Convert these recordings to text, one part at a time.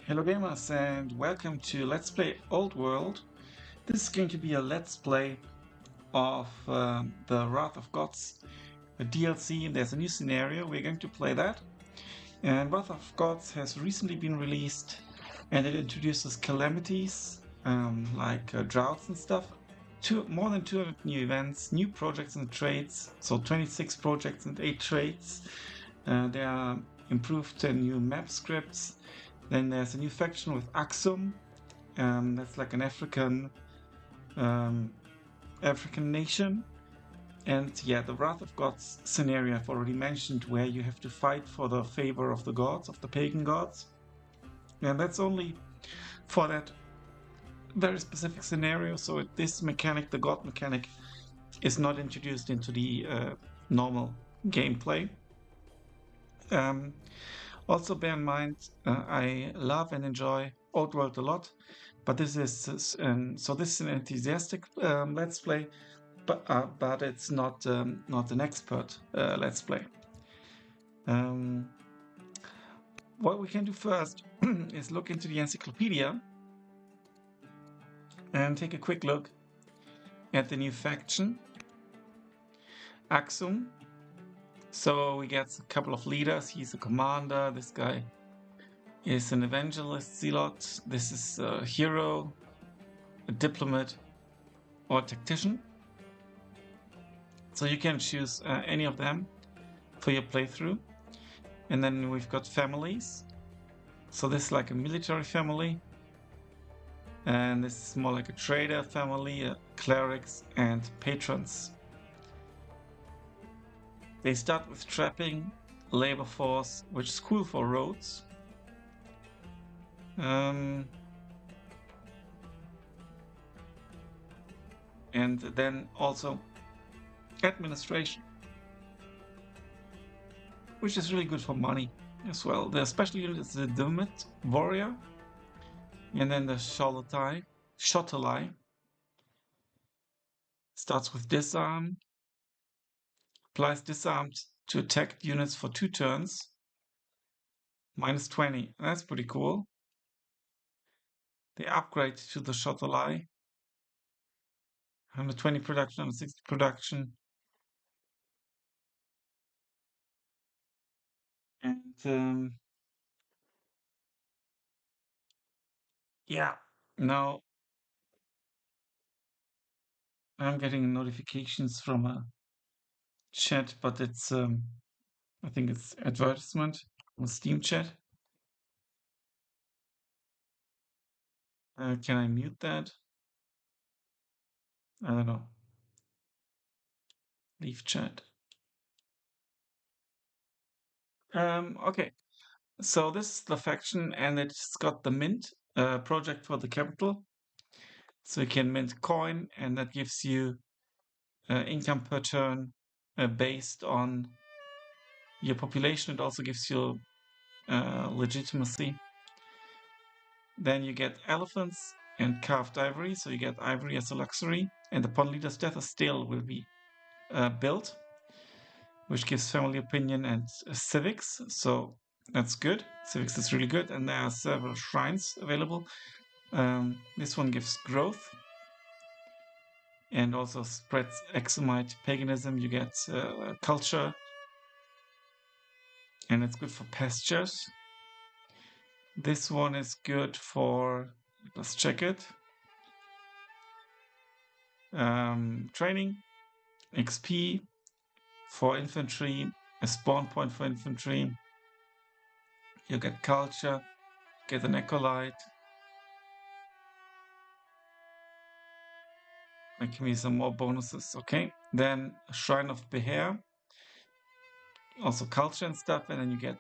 Hello gamers and welcome to Let's Play Old World. This is going to be a Let's Play of the Wrath of Gods DLC. There's a new scenario, we're going to play that. And Wrath of Gods has recently been released and it introduces calamities like droughts and stuff. More than 200 new events, new projects and trades, so 26 projects and 8 trades. There are improved new map scripts. Then there's a new faction with Aksum. That's like an African nation. And yeah, the Wrath of Gods scenario I've already mentioned, where you have to fight for the favor of the gods, of the pagan gods. And that's only for that very specific scenario. So this mechanic, the god mechanic, is not introduced into the normal gameplay. Also bear in mind, I love and enjoy Old World a lot, but this is an enthusiastic Let's Play, but it's not an expert Let's Play. What we can do first is look into the encyclopedia and take a quick look at the new faction, Aksum. So we get a couple of leaders. He's a commander. This guy is an evangelist zealot. This is a hero, a diplomat, or a tactician. So you can choose any of them for your playthrough. And then we've got families. So this is like a military family. And this is more like a trader family, clerics, and patrons. They start with trapping, labor force, which is cool for roads. And then also administration, which is really good for money as well. The special unit is the Dumit warrior, and then the Shotolai starts with disarm, applies disarmed to attacked units for 2 turns, -20. That's pretty cool. They upgrade to the Shotolai, 120 production, 160 production. And yeah, now I'm getting notifications from a chat, but it's I think it's advertisement on Steam chat. Can I mute that? I don't know. Leave chat. Okay. So this is the faction, and it's got the mint project for the capital. So you can mint coin, and that gives you income per turn based on your population. It also gives you legitimacy. Then you get elephants and carved ivory, so you get ivory as a luxury. And upon leader's death, a stele will be built, which gives family opinion and civics. So that's good. Civics is really good, and there are several shrines available. This one gives growth and also spreads Aksumite paganism. You get culture, and it's good for pastures. This one is good for, let's check it, training, XP for infantry, a spawn point for infantry. You get culture, get an acolyte. Give me some more bonuses, okay? Then Shrine of Behair, also culture and stuff, and then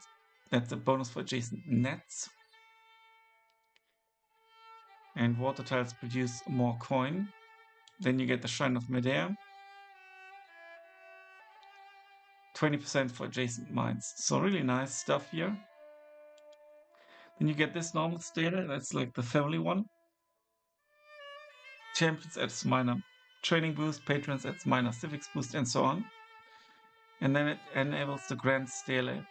that's a bonus for adjacent nets. And water tiles produce more coin. Then you get the Shrine of Midair, 20% for adjacent mines. So really nice stuff here. Then you get this normal stele, that's like the family one. Champions adds minor training boost, patrons adds minor civics boost, and so on. And then it enables the Grand Stele,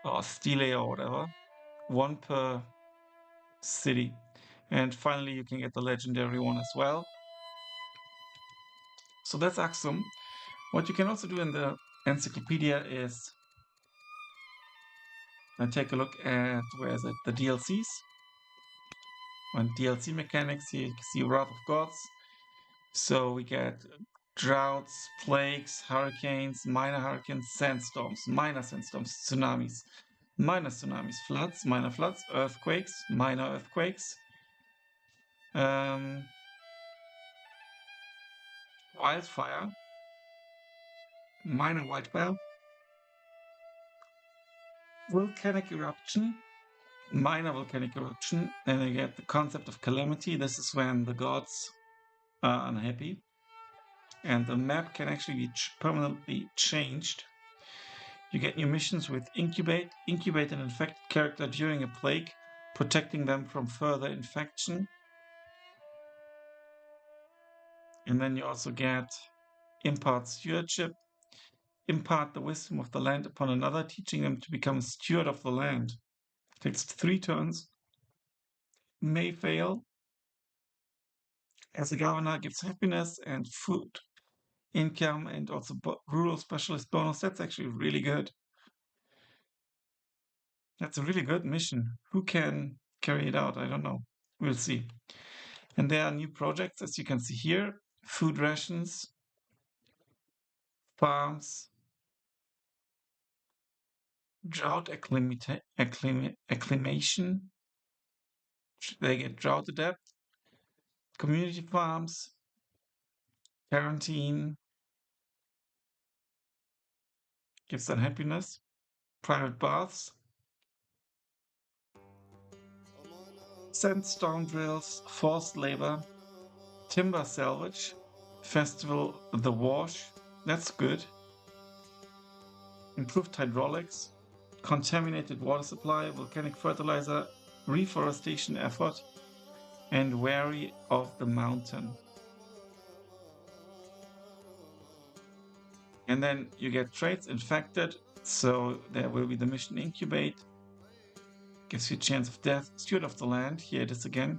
or Stele or whatever. one per city. And finally, you can get the legendary one as well. So that's Aksum. What you can also do in the encyclopedia is take a look at, where is it, the DLCs. On DLC mechanics, here you can see Wrath of Gods. So we get droughts, plagues, hurricanes, minor hurricanes, sandstorms, minor sandstorms, tsunamis, minor tsunamis, floods, minor floods, earthquakes, minor earthquakes, um, wildfire, minor wildfire, volcanic eruption, minor volcanic eruption, and you get the concept of calamity. This is when the gods are unhappy, and the map can actually be permanently changed. You get new missions with incubate an infected character during a plague, protecting them from further infection. And then you also get impart stewardship, impart the wisdom of the land upon another, teaching them to become a steward of the land. Takes 3 turns, may fail. As a governor, gives happiness and food, income, and also rural specialist bonus. That's actually really good. That's a really good mission. Who can carry it out? I don't know. We'll see. And there are new projects, as you can see here: food rations, farms, drought acclimation. They get drought adapt, community farms, quarantine, gives them happiness, private baths, sandstone drills, forced labor, timber salvage, festival the wash. That's good. Improved hydraulics, contaminated water supply, volcanic fertilizer, reforestation effort, and wary of the mountain. And then you get traits infected, so there will be the mission incubate, gives you a chance of death, steward of the land. Here it is again.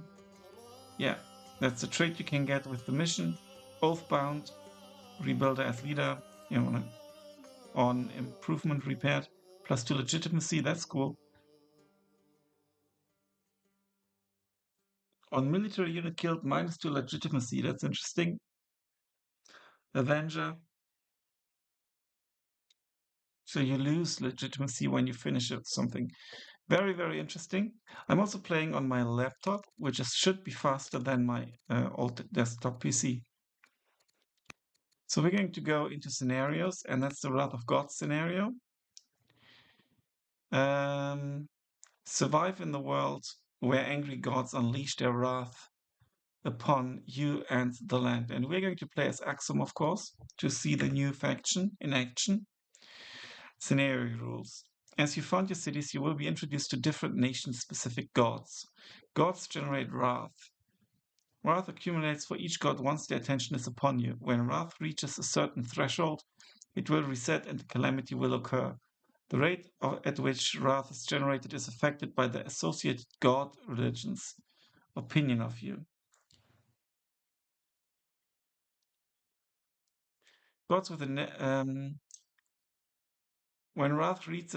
Yeah, that's the trait you can get with the mission. Oathbound, rebuilder as leader, on improvement repaired, +2 legitimacy. That's cool. On military unit killed, -2 legitimacy. That's interesting. Avenger. So you lose legitimacy when you finish something. Very, very interesting. I'm also playing on my laptop, which should be faster than my old desktop PC. So we're going to go into scenarios, and that's the Wrath of God scenario. Survive in the world where angry gods unleash their wrath upon you and the land. And we're going to play as Aksum, of course, to see the new faction in action. Scenario rules. As you found your cities, you will be introduced to different nation-specific gods. Gods generate wrath. Wrath accumulates for each god once their attention is upon you. When wrath reaches a certain threshold, it will reset and a calamity will occur. The rate at which wrath is generated is affected by the associated god religion's opinion of you. Gods with when wrath reaches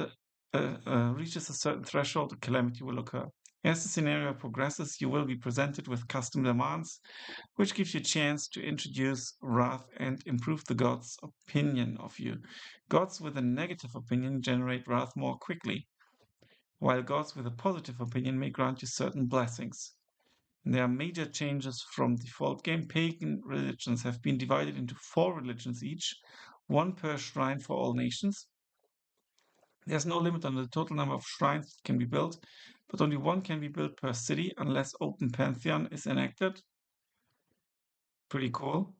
a certain threshold, a calamity will occur. As the scenario progresses, you will be presented with custom demands, which gives you a chance to introduce wrath and improve the god's opinion of you. Gods with a negative opinion generate wrath more quickly, while gods with a positive opinion may grant you certain blessings. And there are major changes from default game. Pagan religions have been divided into 4 religions each, 1 per shrine for all nations. There's no limit on the total number of shrines that can be built, but only 1 can be built per city unless Open Pantheon is enacted. Pretty cool.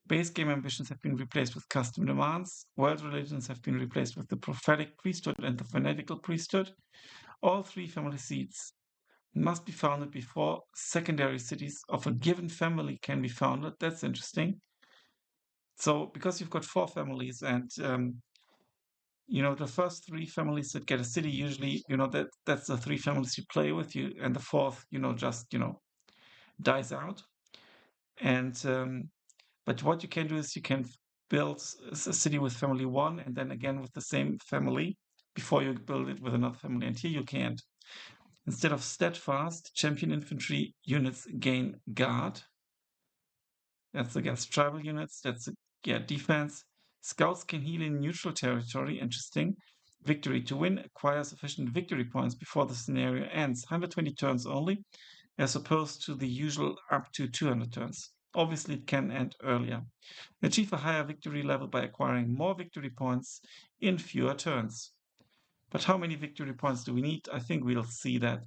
Base game ambitions have been replaced with custom demands. World religions have been replaced with the prophetic priesthood and the fanatical priesthood. All 3 family seats must be founded before secondary cities of a given family can be founded. That's interesting. So because you've got 4 families and The first three families that get a city usually, that's the three families you play with you, and the fourth, just dies out. And but what you can do is you can build a city with family one, and then again with the same family before you build it with another family. And here you can't. Instead of steadfast, champion infantry units gain guard. That's against tribal units. That's defense. Scouts can heal in neutral territory. Interesting. Victory. To win, acquire sufficient victory points before the scenario ends. 120 turns only, as opposed to the usual up to 200 turns. Obviously, it can end earlier. Achieve a higher victory level by acquiring more victory points in fewer turns. But how many victory points do we need? I think we'll see that.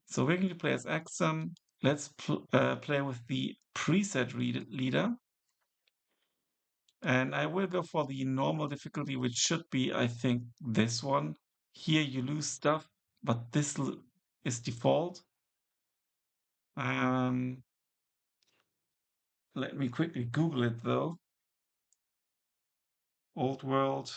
So we're going to play as Aksum. Let's play with the preset leader. And I will go for the normal difficulty, which should be, I think, this one. Here you lose stuff, but this is default. Let me quickly Google it though. Old world.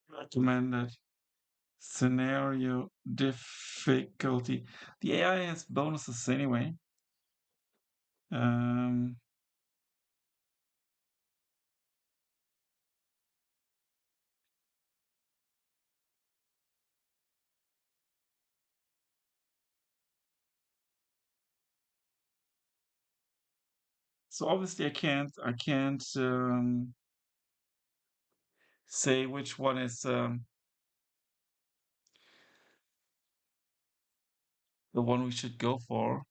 Recommended scenario difficulty. The AI has bonuses anyway. So obviously I can't say which one is the one we should go for.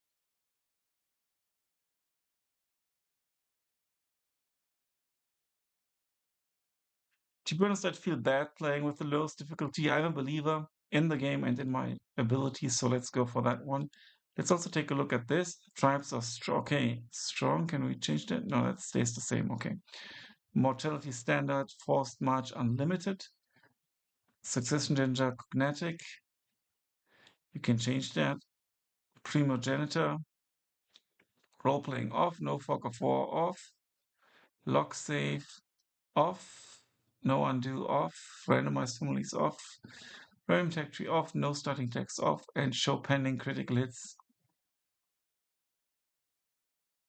To be honest, I'd feel bad playing with the lowest difficulty. I'm a believer in the game and in my abilities, so let's go for that one. Let's also take a look at this. Tribes are strong. Okay, strong. Can we change that? No, that stays the same. Okay. Mortality standard, forced march unlimited. Succession danger cognatic. You can change that. Primogenitor. Role playing off. No fog of war off. Lock save off. No undo off. Randomized families off. Random tech tree off. No starting text off. And show pending critical hits.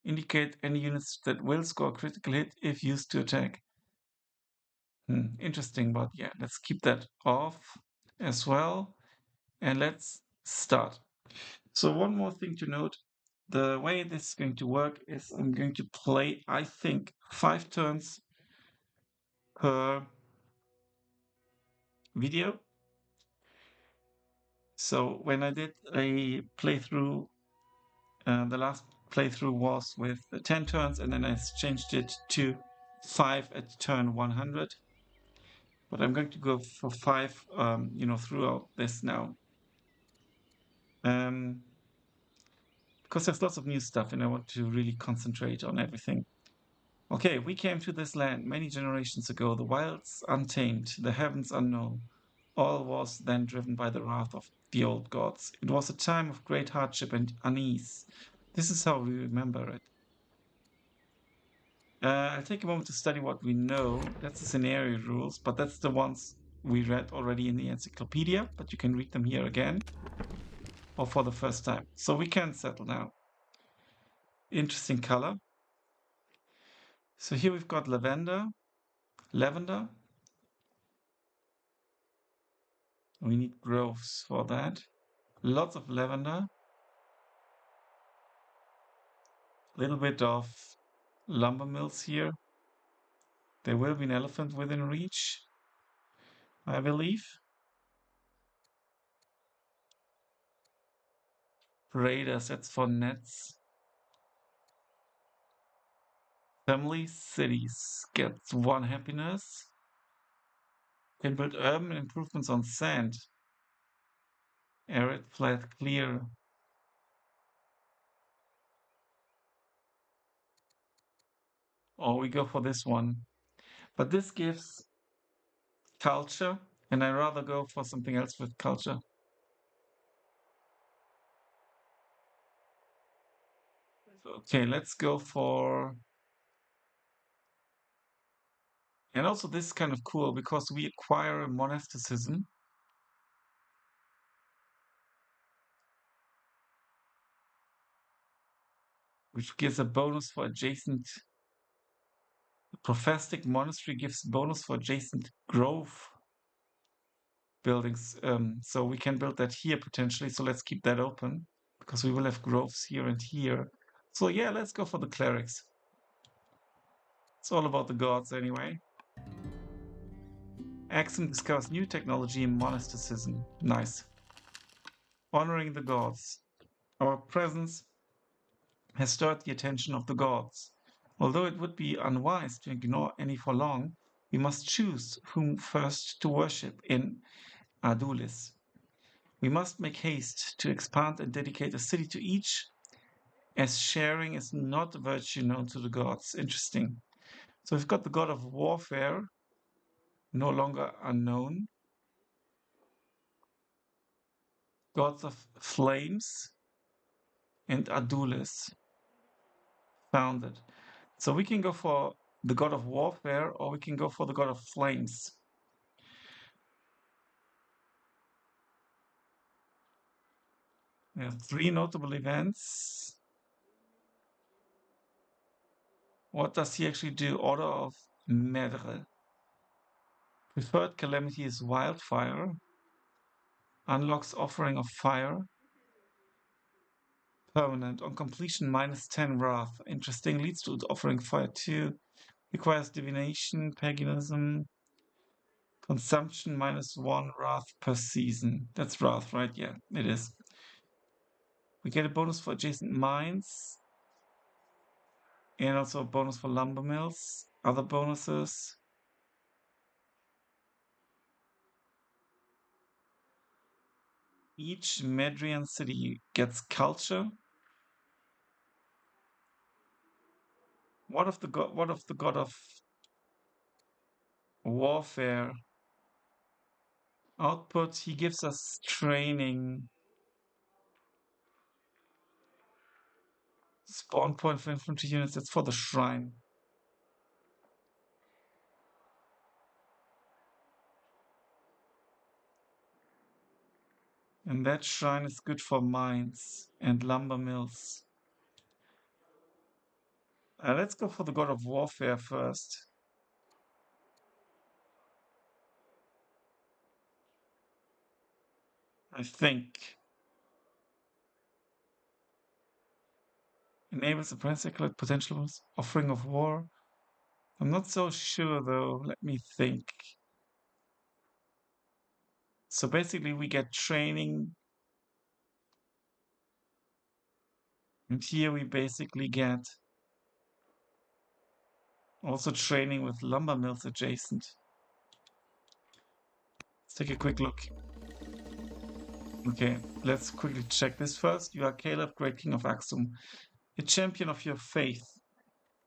Indicate any units that will score a critical hit if used to attack. Interesting, but yeah, let's keep that off as well. And let's start. So one more thing to note, the way this is going to work is I'm going to play, I think, 5 turns per video. So when I did a playthrough, the last playthrough was with 10 turns, and then I changed it to 5 at turn 100. But I'm going to go for 5, throughout this now. Because there's lots of new stuff and I want to really concentrate on everything. Okay, we came to this land many generations ago, the wilds untamed, the heavens unknown. All was then driven by the wrath of the old gods. It was a time of great hardship and unease. This is how we remember it. I'll take a moment to study what we know. That's the scenario rules, but that's the ones we read already in the encyclopedia, but you can read them here again or for the first time. So we can settle now. Interesting color. So here we've got lavender. We need groves for that. Lots of lavender. A little bit of lumber mills here. There will be an elephant within reach, I believe. Raiders, that's for nets. Family cities gets 1 happiness. Can build urban improvements on sand. Arid, flat, clear. Or we go for this one. But this gives culture, and I rather go for something else with culture. Okay, let's go for... And also this is kind of cool because we acquire a monasticism, which gives a bonus for adjacent... The Prophastic Monastery gives bonus for adjacent grove buildings. So we can build that here potentially. So let's keep that open because we will have groves here and here. So yeah, let's go for the clerics. It's all about the gods anyway. Aksum discovers new technology in monasticism. Nice. Honoring the gods. Our presence has stirred the attention of the gods. Although it would be unwise to ignore any for long, we must choose whom first to worship in Adulis. We must make haste to expand and dedicate a city to each, as sharing is not a virtue known to the gods. Interesting. So we've got the god of warfare, no longer unknown. Gods of flames and Adulis, founded. So we can go for the god of warfare or we can go for the god of flames. We have three notable events. What does he actually do? Order of Medre. Preferred calamity is wildfire. Unlocks offering of fire. Permanent. On completion, -10 wrath. Interesting. Leads to offering fire too. Requires divination, paganism. Consumption -1 wrath per season. That's wrath, right? Yeah, it is. We get a bonus for adjacent mines. And also a bonus for lumber mills. Other bonuses. Each Medrian city gets culture. What of the god of warfare? Output, he gives us training. Spawn point for infantry units, that's for the shrine. And that shrine is good for mines and lumber mills. Let's go for the god of warfare first. I think. Enables the practical potential offering of war. I'm not so sure though. Let me think. So basically we get training. And here we basically get also training with lumber mills adjacent. Let's take a quick look. Okay, let's quickly check this first. You are Caleb, great king of Aksum, a champion of your faith.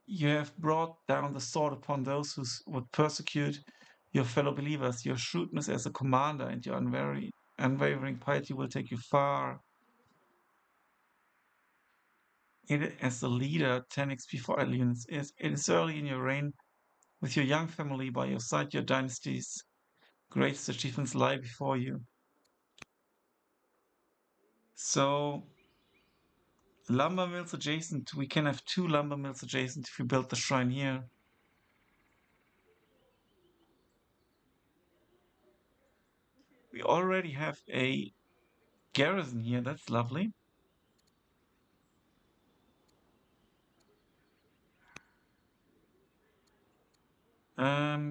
You have brought down the sword upon those who would persecute your fellow believers. Your shrewdness as a commander and your unwavering piety will take you far. As a leader, 10 XP for idle units. It is early in your reign. With your young family by your side, your dynasty's greatest achievements lie before you. So, lumber mills adjacent. We can have 2 lumber mills adjacent if we build the shrine here. We already have a garrison here. That's lovely.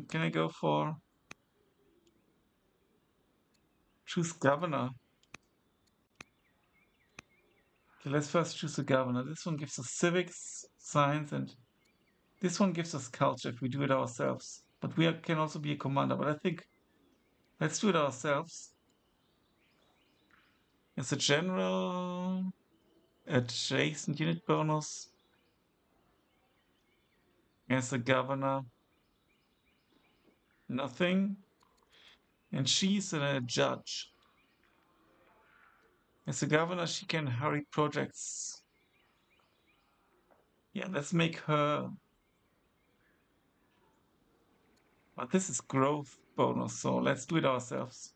Can I go for choose governor? Okay, let's first choose a governor. This one gives us civics, science, and this one gives us culture if we do it ourselves. But we can also be a commander. But I think let's do it ourselves. It's a general adjacent unit bonus. As a governor, nothing. And she's a judge. As a governor, she can hurry projects. Yeah, let's make her. But this is growth bonus, so let's do it ourselves.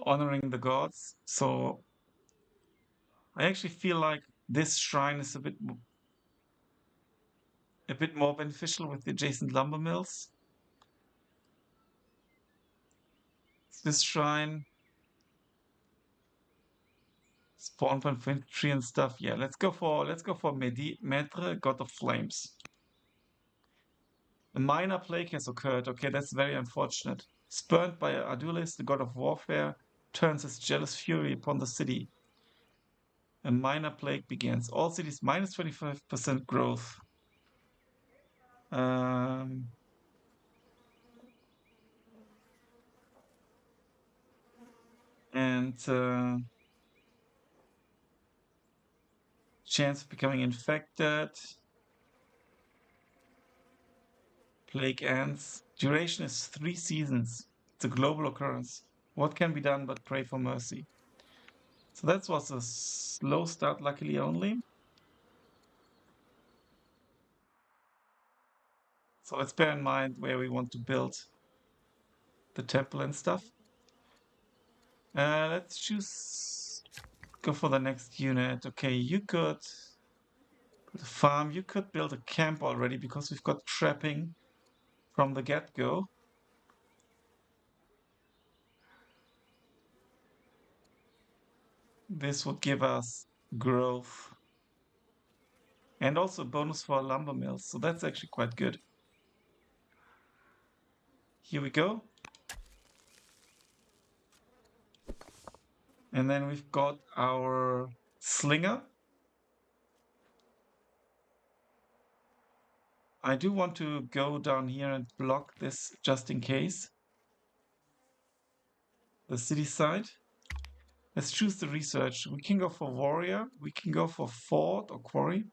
Honoring the gods. So I actually feel like this shrine is a bit more beneficial with the adjacent lumber mills. This shrine, spawn point for infantry and stuff. Yeah, let's go for Maître, God of Flames. A minor plague has occurred. Okay, that's very unfortunate. Spurned by Adulis, the god of warfare, turns his jealous fury upon the city. A minor plague begins. All cities minus 25% growth. Um, and chance of becoming infected. Plague ends. Duration is 3 seasons. It's a global occurrence. What can be done but pray for mercy? So that was a slow start, luckily only. So let's bear in mind where we want to build the temple and stuff. Let's choose, go for the next unit. Okay, you could build a farm. You could build a camp already because we've got trapping from the get-go. This would give us growth and also bonus for lumber mills. So that's actually quite good. Here we go. And then we've got our slinger. I do want to go down here and block this just in case. The city side. Let's choose the research. We can go for warrior. We can go for fort or quarry.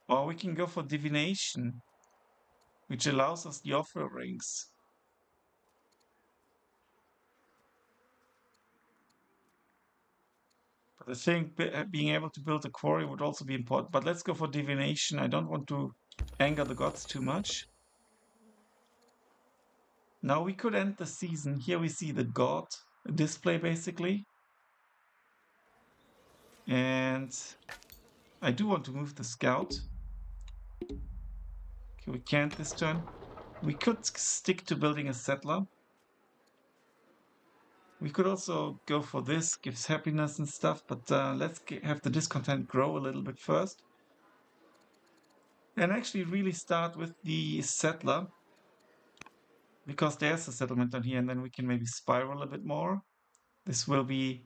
Or we can go for divination, which allows us the offerings. But I think being able to build a quarry would also be important. But let's go for divination. I don't want to anger the gods too much. Now we could end the season. Here we see the god display basically. And I do want to move the scout. Okay, we can't this turn. We could stick to building a settler. We could also go for this, gives happiness and stuff, but let's have the discontent grow a little bit first. And actually really start with the settler, because there's a settlement on here, and then we can maybe spiral a bit more. This will be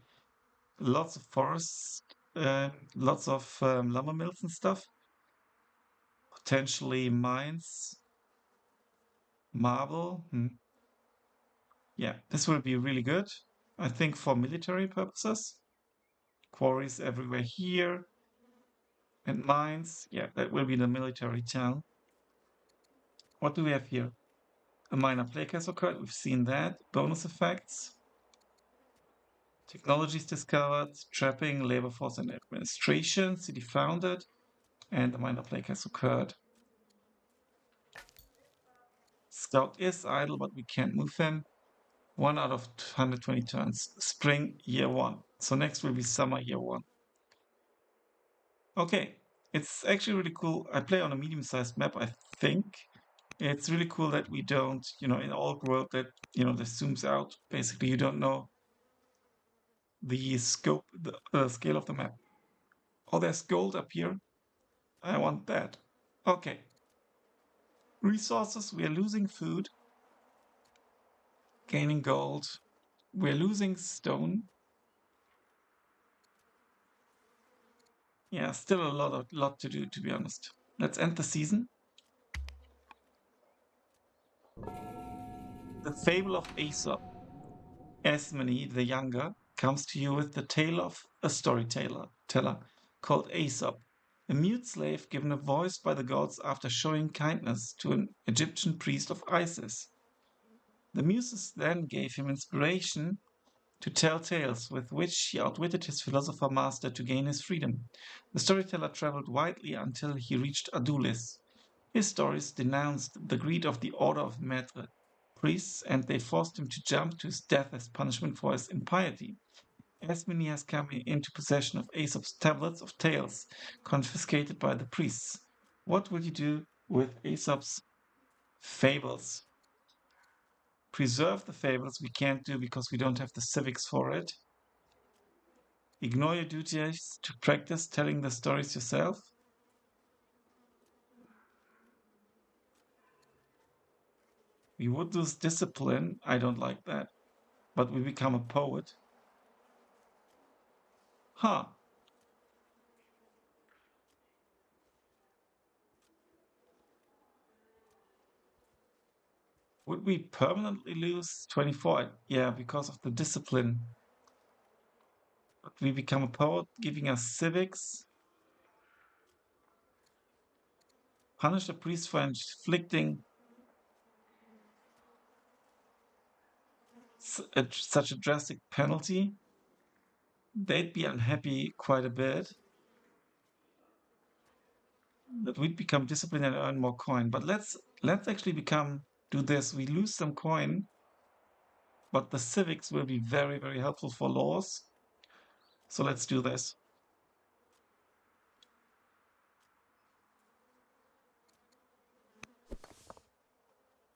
lots of forests, lots of lumber mills and stuff. Potentially mines, marble. Yeah, this will be really good, I think, for military purposes. Quarries everywhere here. And mines. Yeah, that will be the military town. What do we have here? A minor plague has occurred. We've seen that. Bonus effects. Technologies discovered. Trapping, labor force and administration. City founded. And a minor plague has occurred. Scout is idle, but we can't move him. 1 out of 120 turns. Spring, year 1. So next will be summer, year 1. Okay, it's actually really cool. I play on a medium-sized map, I think. It's really cool that we don't, in Old World that, this zooms out. Basically, you don't know the scope, the scale of the map. Oh, there's gold up here. I want that. Okay. Resources, we are losing food. Gaining gold. We're losing stone. Yeah, still a lot to do, to be honest. Let's end the season. The Fable of Aesop. Esmene the Younger comes to you with the tale of a storyteller teller called Aesop, a mute slave given a voice by the gods after showing kindness to an Egyptian priest of Isis. The muses then gave him inspiration to tell tales with which he outwitted his philosopher master to gain his freedom. The storyteller traveled widely until he reached Adulis. His stories denounced the greed of the Order of Maître priests, and they forced him to jump to his death as punishment for his impiety. Asmini has come into possession of Aesop's tablets of tales, confiscated by the priests. What will you do with Aesop's fables? Preserve the fables we can't do because we don't have the civics for it. Ignore your duties to practice telling the stories yourself. We would lose discipline. I don't like that. But we become a poet. Huh. Would we permanently lose 24? Yeah, because of the discipline. But we become a poet, giving us civics. Punish a priest for inflicting such a drastic penalty. They'd be unhappy quite a bit. That we'd become disciplined and earn more coin. But let's actually do this. We lose some coin, but the civics will be very, very helpful for laws. So let's do this.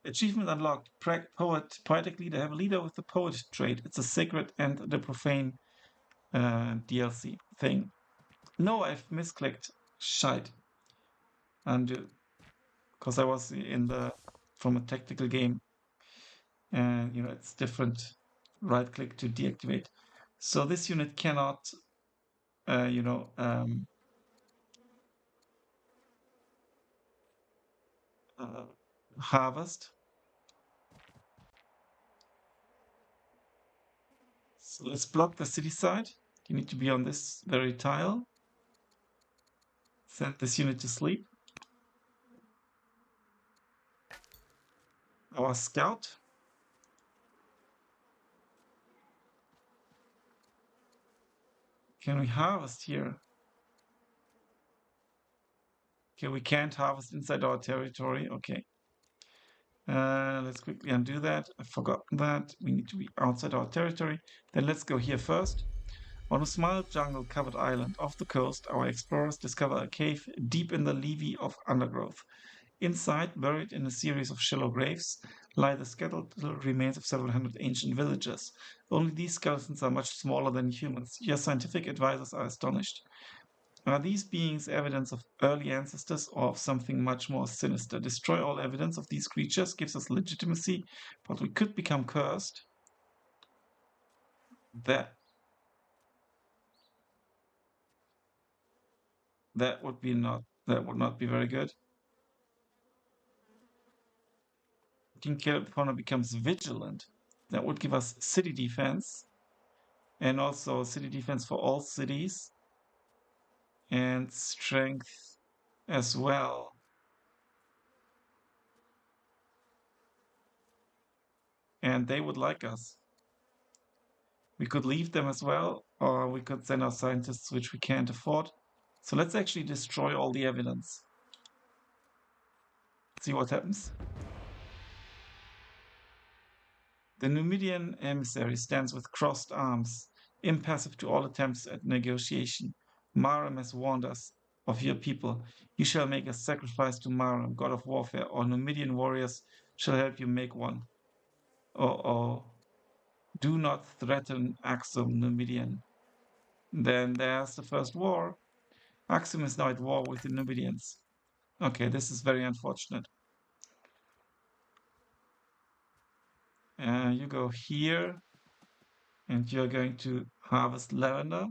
Achievement unlocked. Poetic leader. Have a leader with the poet trait. It's a sacred and the profane DLC thing. No, I've misclicked. Shite. Undo. Because I was from a tactical game. And it's different. Right click to deactivate. So this unit cannot harvest. So let's block the city side. You need to be on this very tile. Send this unit to sleep. Our scout. Can we harvest here? Okay, we can't harvest inside our territory. Okay. Let's quickly undo that. I forgot that. We need to be outside our territory. Then let's go here first. On a small jungle-covered island off the coast, our explorers discover a cave deep in the levee of undergrowth. Inside, buried in a series of shallow graves, lie the skeletal remains of several hundred ancient villagers. Only these skeletons are much smaller than humans. Your scientific advisors are astonished. Are these beings evidence of early ancestors or of something much more sinister? Destroy all evidence of these creatures gives us legitimacy, but we could become cursed. That would not be very good. King California becomes vigilant. That would give us city defense and also city defense for all cities and strength as well. And they would like us. We could leave them as well, or we could send our scientists, which we can't afford. So let's actually destroy all the evidence. See what happens. The Numidian emissary stands with crossed arms, impassive to all attempts at negotiation. Maram has warned us of your people. You shall make a sacrifice to Maram, god of warfare, or Numidian warriors shall help you make one. Oh. Do not threaten Aksum, Numidian. Then there's the first war. Aksum is now at war with the Numidians. Okay, this is very unfortunate. You go here, and you're going to harvest lavender.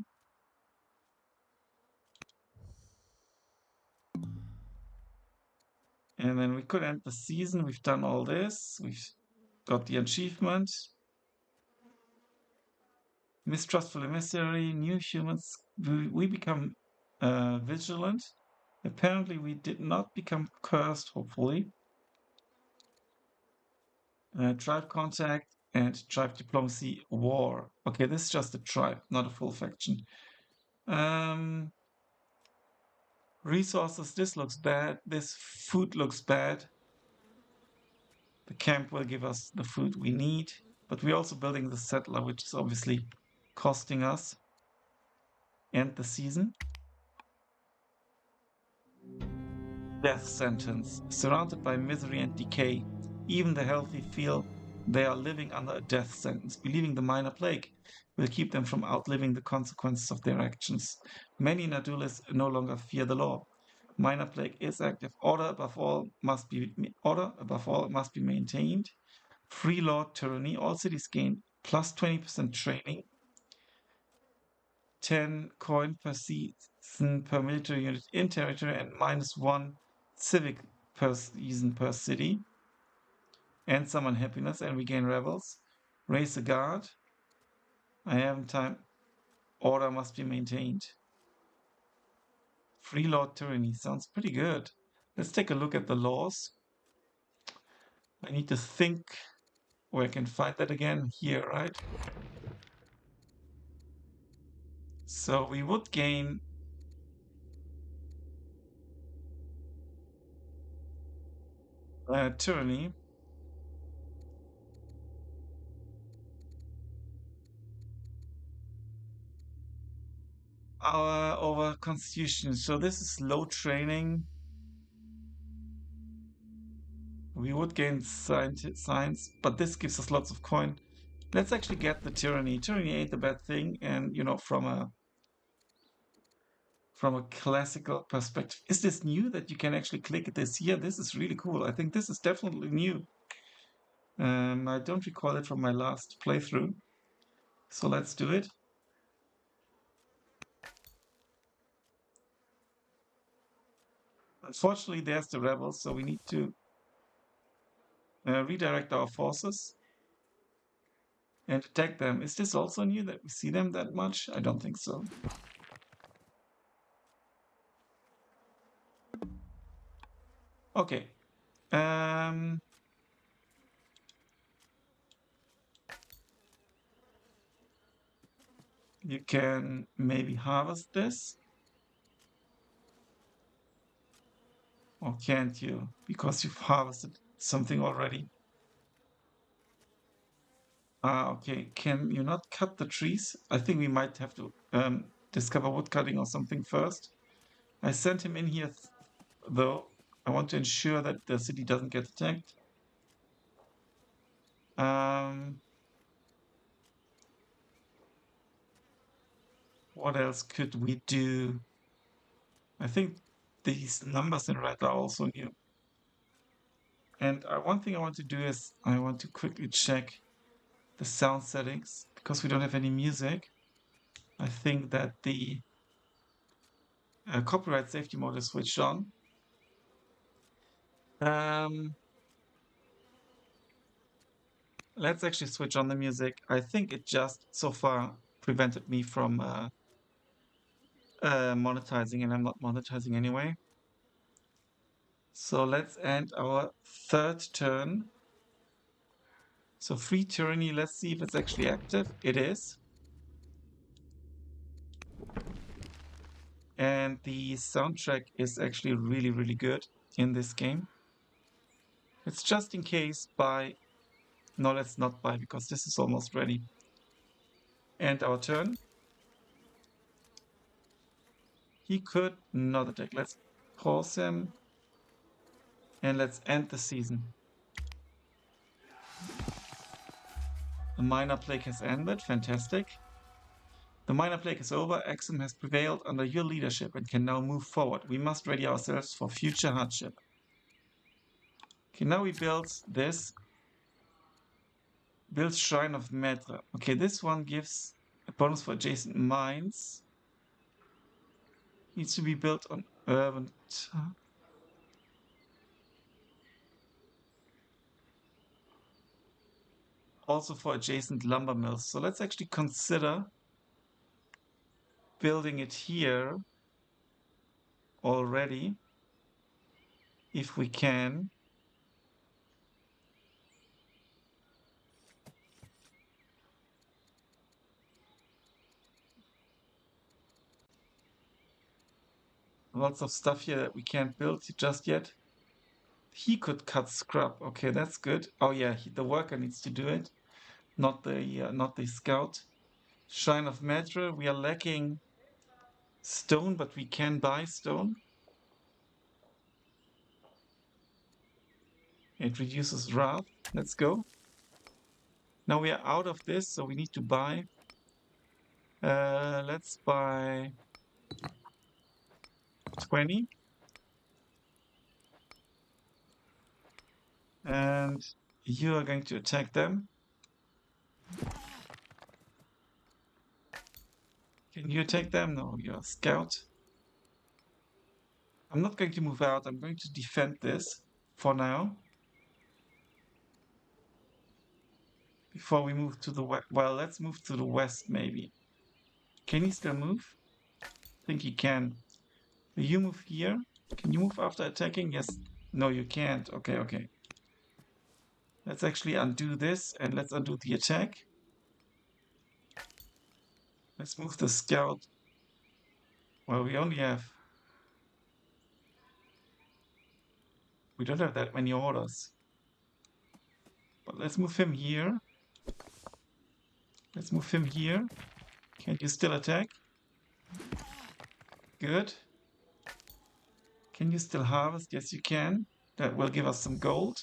And then we could end the season. We've done all this. We've got the achievement. Mistrustful emissary, new humans. We become vigilant. Apparently we did not become cursed, hopefully. Tribe contact and tribe diplomacy war. Okay, this is just a tribe, not a full faction. Um, Resources, this looks bad. This food looks bad. The camp will give us the food we need, but we're also building the settler, which is obviously costing us. End the season. Death sentence. Surrounded by misery and decay, even the healthy feel they are living under a death sentence, believing the minor plague will keep them from outliving the consequences of their actions. Many Nadulis no longer fear the law. Minor plague is active. Order above all must be maintained. Free law tyranny. All cities gain plus 20% training. 10 coin per season per military unit in territory and -1 civic per season per city. And some unhappiness and we gain rebels. Raise a guard. I have time. Order must be maintained. Free law tyranny sounds pretty good. Let's take a look at the laws. I need to think where I can find that again. Here, right? So we would gain tyranny. Our over constitution. So this is low training. We would gain science, but this gives us lots of coin. Let's actually get the tyranny. Tyranny ain't a bad thing, and from a classical perspective, is this new that you can actually click this here? This is really cool. I think this is definitely new. I don't recall it from my last playthrough, so let's do it. Unfortunately, there's the rebels, so we need to redirect our forces and attack them. Is this also new that we see them that much? I don't think so. Okay. You can maybe harvest this. Or can't you? Because you've harvested something already. Ah, okay. Can you not cut the trees? I think we might have to discover wood cutting or something first. I sent him in here, though. I want to ensure that the city doesn't get attacked. Um, what else could we do? I think these numbers in red are also new. And one thing I want to do is I want to quickly check the sound settings because we don't have any music. I think that the copyright safety mode is switched on. Um, let's actually switch on the music. I think it just so far prevented me from monetizing, and I'm not monetizing anyway. So let's end our third turn. So free tyranny, let's see if it's actually active. It is. And the soundtrack is actually really, really good in this game. It's just in case by... No, let's not buy because this is almost ready. And our turn. He could not attack. Let's pause him. And let's end the season. The minor plague has ended. Fantastic. The minor plague is over. Aksum has prevailed under your leadership and can now move forward. We must ready ourselves for future hardship. Okay, now we build this. Build Shrine of Maître. Okay, this one gives a bonus for adjacent mines. Needs to be built on urban. Also for adjacent lumber mills. So let's actually consider building it here already, if we can. lots of stuff here that we can't build just yet. He could cut scrub. Okay, that's good. Oh yeah, the worker needs to do it, not the scout. Shrine of Metra. We are lacking stone, but we can buy stone. It reduces wrath. Let's go. Now we are out of this, so we need to buy. Let's buy 20. And you are going to attack them. Can you attack them? No, you're a scout. I'm not going to move out. I'm going to defend this for now. Before we move to the west. Well, let's move to the west maybe. Can he still move? I think he can. Will you move here? Can you move after attacking? Yes. No, you can't. Okay, okay. Let's actually undo this and let's undo the attack. Let's move the scout. Well, we don't have that many orders. But let's move him here. Let's move him here. Can you still attack? Good. Can you still harvest? Yes, you can. That will give us some gold.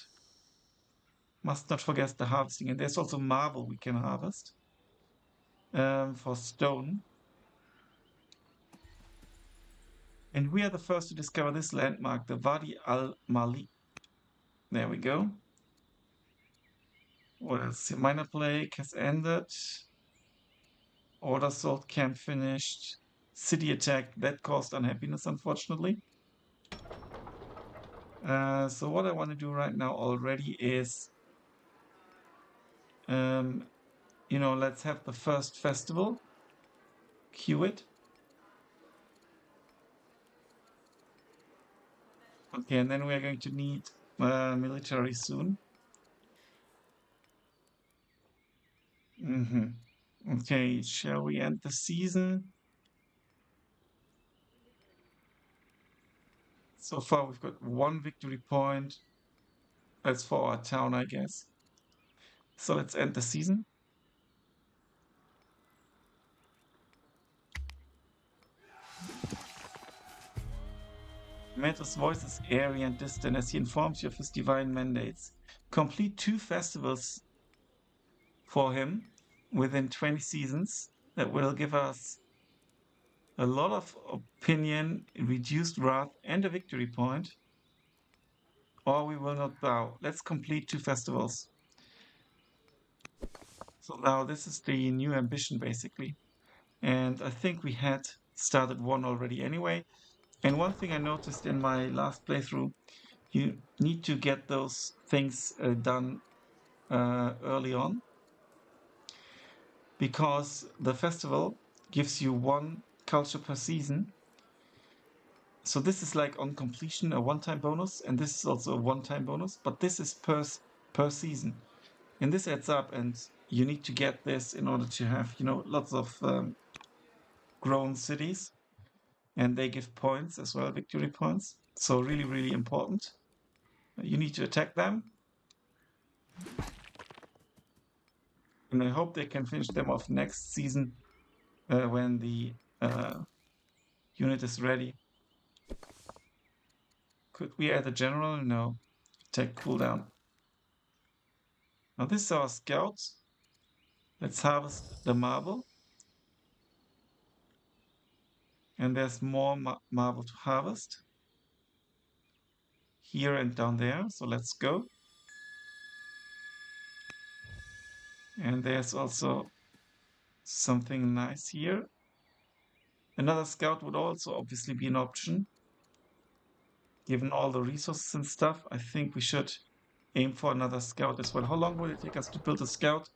Must not forget the harvesting. And there's also marble we can harvest for stone. And we are the first to discover this landmark, the Wadi al-Mali. There we go. What else? Minor plague has ended. Order sold, camp finished. City attack, that caused unhappiness, unfortunately. So what I want to do right now already is, let's have the first festival. Queue it. Okay, and then we are going to need military soon. Okay, shall we end the season? So far we've got 1 victory point. That's for our town, I guess. So let's end the season. Matters' voice is airy and distant as he informs you of his divine mandates. Complete 2 festivals for him within 20 seasons. That will give us a lot of opinion, reduced wrath, and a victory point. Or we will not bow. Let's complete 2 festivals. So now this is the new ambition, basically. And I think we had started one already anyway. And one thing I noticed in my last playthrough, you need to get those things done early on, because the festival gives you 1 culture per season. So this is like on completion a one-time bonus, and this is also a one-time bonus, but this is per season. And this adds up, and you need to get this in order to have, lots of grown cities, and they give points as well, victory points. So really, really important. You need to attack them. And I hope they can finish them off next season when the unit is ready. Could we add a general? No. Attack cooldown. Now this is our scouts. Let's harvest the marble. And there's more marble to harvest. Here and down there. So let's go. And there's also something nice here. Another scout would also obviously be an option. Given all the resources and stuff, I think we should aim for another scout as well. How long will it take us to build a scout?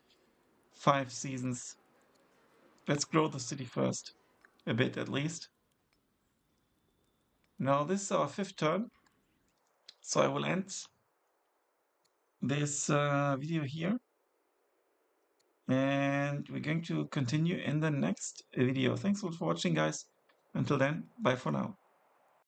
5 seasons. Let's grow the city first. A bit at least. Now this is our 5th turn. So I will end this video here. And we're going to continue in the next video. Thanks for watching, guys. Until then, bye for now.